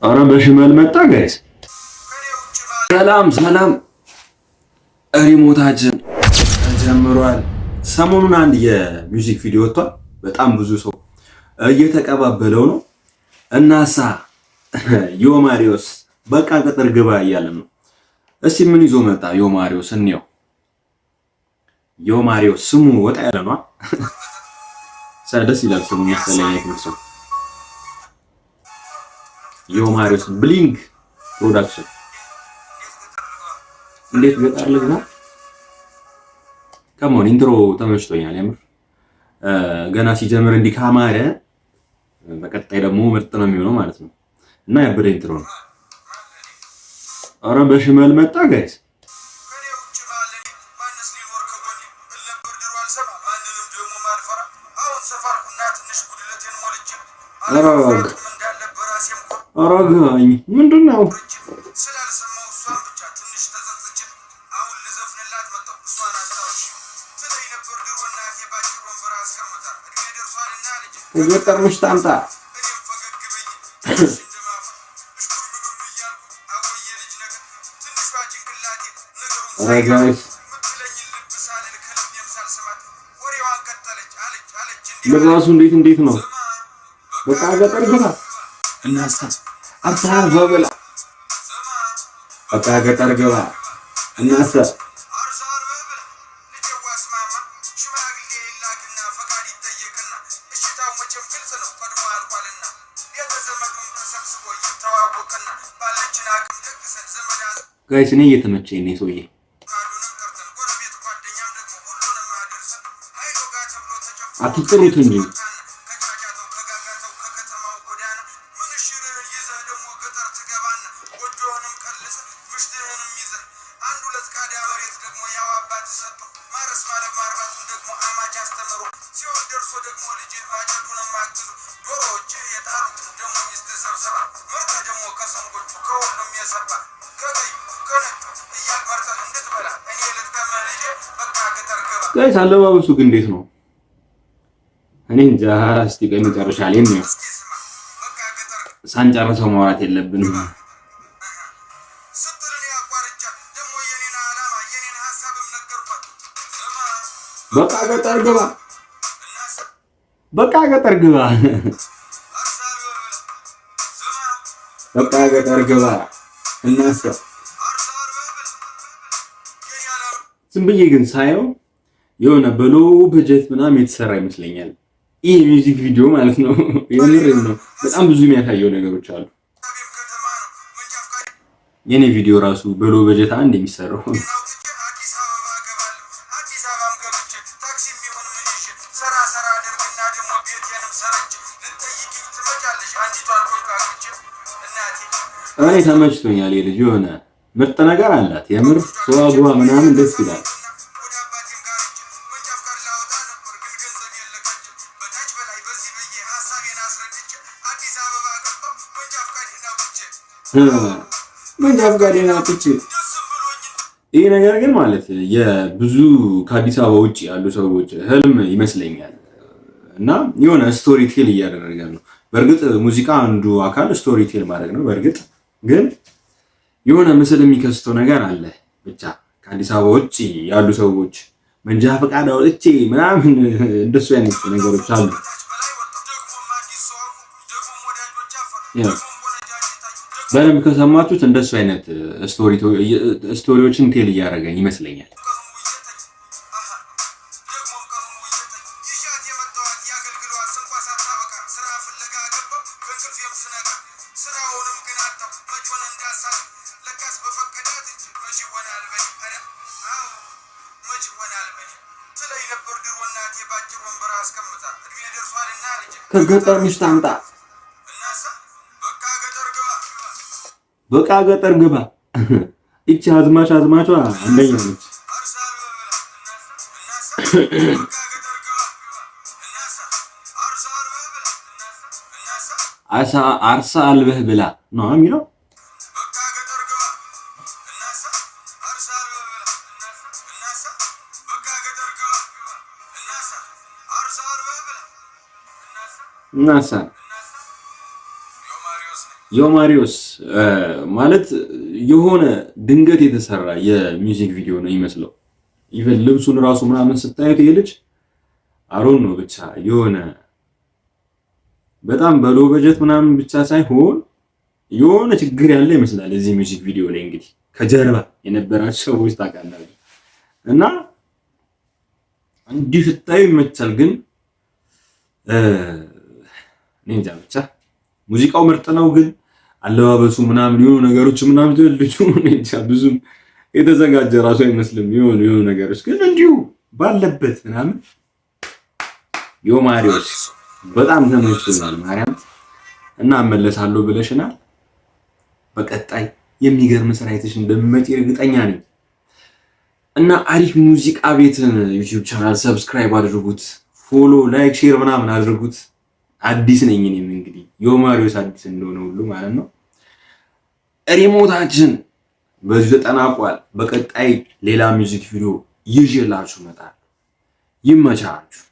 አረ በሽመል መጣ ጋይስ። ሰላም ሰላም፣ ሪሞታችን ተጀምሯል። ሰሞኑን አንድ የሚውዚክ ቪዲዮ ወጥቷል። በጣም ብዙ ሰው እየተቀባበለው ነው። እናሳ ዮማሪዮስ በቃ ገጠር ግባ እያለ ነው። እስቲ ምን ይዞ መጣ ዮማሪዮስ እንየው። ዮማሪዮስ ስሙ ወጣ ያለ ነው። ደስ ይላል ስሙ መሰለኝ ነው። ዮማሪዮስ ብሊንግ ፕሮዳክሽን እንዴት ገጠር ልግባ? ከሞን ኢንትሮ ተመችቶኛል የምር። ገና ሲጀምር እንዲህ ካማረ በቀጣይ ደግሞ ምርጥ ነው የሚሆነው ማለት ነው። እና ያበደ ኢንትሮ ነው። አረ በሽመል መጣ ጋይስ። አረጋኝ ምንድነው? ገጠር ምሽት አምጣ ጋይስ። ለራሱ እንዴት ነው? በቃ ገጠር ግባ እናስታ አብሳር በበላ በቃ ገጠር ግባ እናስታ ጋይስ። እኔ እየተመቸኝ ነው ሰውዬ። አትጥሩት እንጂ ጋይስ። አለባበሱ ግን እንዴት ነው? እኔ እንጃ። እስቲ ቀን ይጨርሻል ነው ሳንጨርሰው ማውራት የለብንም። በቃ ገጠር ግባ በቃ ገጠር ግባ በቃ ገጠር ግባ እናስ ዝም ብዬ ግን ሳየው የሆነ በሎ በጀት ምናምን የተሰራ ይመስለኛል ይሄ ሚውዚክ ቪዲዮ ማለት ነው። የምሬን ነው። በጣም ብዙ የሚያሳየው ነገሮች አሉ። የኔ ቪዲዮ ራሱ በሎ በጀት አንድ የሚሰራው እኔ ተመችቶኛል። የልጅ የሆነ ምርጥ ነገር አላት የምር ተዋጓ ምናምን ደስ ይላል። መንጃ ፈቃዴን አውጥቼ ይሄ ነገር ግን ማለት የብዙ ከአዲስ አበባ ውጭ ያሉ ሰዎች ህልም ይመስለኛል። እና የሆነ ስቶሪ ቴል እያደረገ ነው። በእርግጥ ሙዚቃ አንዱ አካል ስቶሪ ቴል ማድረግ ነው። በእርግጥ ግን የሆነ ምስል የሚከስተው ነገር አለ። ብቻ ከአዲስ አበባ ውጭ ያሉ ሰዎች መንጃ ፈቃድ አውጥቼ ምናምን እንደሱ አይነት ነገሮች አሉ። በደንብ ከሰማችሁት እንደሱ አይነት ስቶሪዎችን ቴል እያደረገ ይመስለኛል። ከገጠር ምሽት አምጣ በቃ ገጠር ግባ። እቺ አዝማቿ አንደኛ ነች። አርሳ አልበህ ብላ ነው የሚለው። እናሳ ዮማሪዮስ ማለት የሆነ ድንገት የተሰራ የሚውዚክ ቪዲዮ ነው ይመስለው። ኢቨን ልብሱን ራሱ ምናምን ስታዩት ይሄ ልጅ አሮን ነው ብቻ የሆነ በጣም በሎ በጀት ምናምን ብቻ ሳይሆን የሆነ ችግር ያለ ይመስላል እዚህ ሚውዚክ ቪዲዮ ላይ። እንግዲህ ከጀርባ የነበራቸው ሰዎች ታውቃላችሁ። እና እንዲህ ስታዩ ይመቻል፣ ግን እኔ እንጃ ብቻ ሙዚቃው ምርጥ ነው፣ ግን አለባበሱ ምናምን የሆኑ ነገሮች ምናምን ልጁ እኔ እንጃ ብዙም የተዘጋጀ ራሱ አይመስልም። የሆኑ ነገሮች ግን እንዲሁ ባለበት ምናምን ዮማሪዮስ በጣም ተመችቶናል። ማርያም እና እመለሳለሁ ብለሽናል። በቀጣይ የሚገርም ስራ አይተሽ እንደምመጪ እርግጠኛ ነኝ። እና አሪፍ ሙዚቃ ቤትን ዩቲዩብ ቻናል ሰብስክራይብ አድርጉት፣ ፎሎ፣ ላይክ፣ ሼር ምናምን አድርጉት። አዲስ ነኝ እኔም እንግዲህ ዮማሪዮስ አዲስ እንደሆነ ሁሉ ማለት ነው። ሪሞታችን በዚህ ተጠናቋል። በቀጣይ ሌላ ሚውዚክ ቪዲዮ ይዤላችሁ እመጣለሁ። ይመቻችሁ።